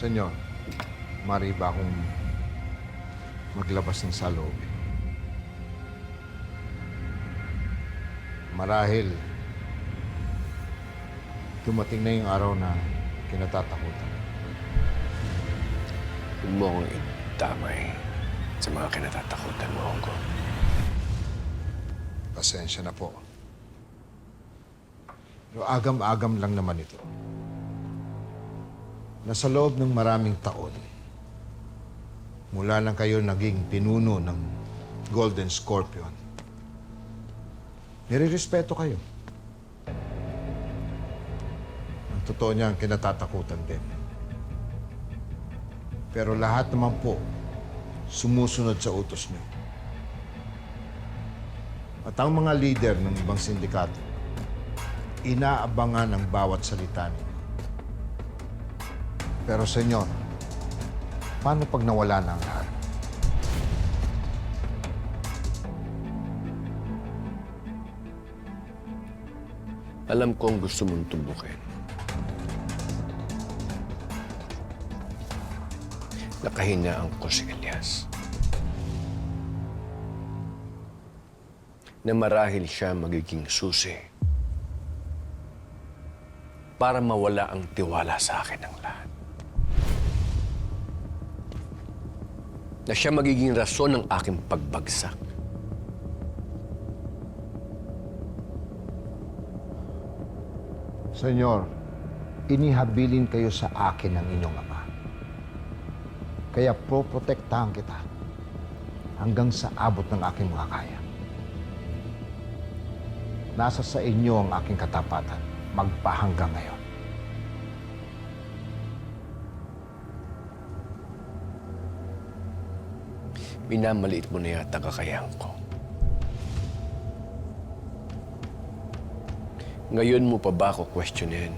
Senyor, mari ba akong maglabas ng saloobin? Marahil, dumating na yung araw na kinatatakutan. Huwag mo akong itamay sa mga kinatatakutan mo, Hongo. Pasensya na po. Pero agam-agam lang naman ito. Na sa loob ng maraming taon, mula lang kayo naging pinuno ng Golden Scorpion, nire-respeto kayo. Ang totoo niyan, kinatatakutan din. Pero lahat naman po, sumusunod sa utos niyo. At ang mga leader ng ibang sindikato, inaabangan ang bawat salita niyo. Pero, senyor, paano pag nawala na ang lahat? Alam kong gusto mong tumbukin. Nakahinaan ko si Elias. Na marahil siya magiging susi para mawala ang tiwala sa akin ng lahat. Na siya magiging rason ng aking pagbagsak. Senyor, inihabilin kayo sa akin ng inyong ama. Kaya poprotektahan kita hanggang sa abot ng aking mga kaya. Nasa sa inyo ang aking katapatan, magpahanggang ngayon. Minamaliit mo na yata kakayahan ko. Ngayon mo pa ba ako questionin,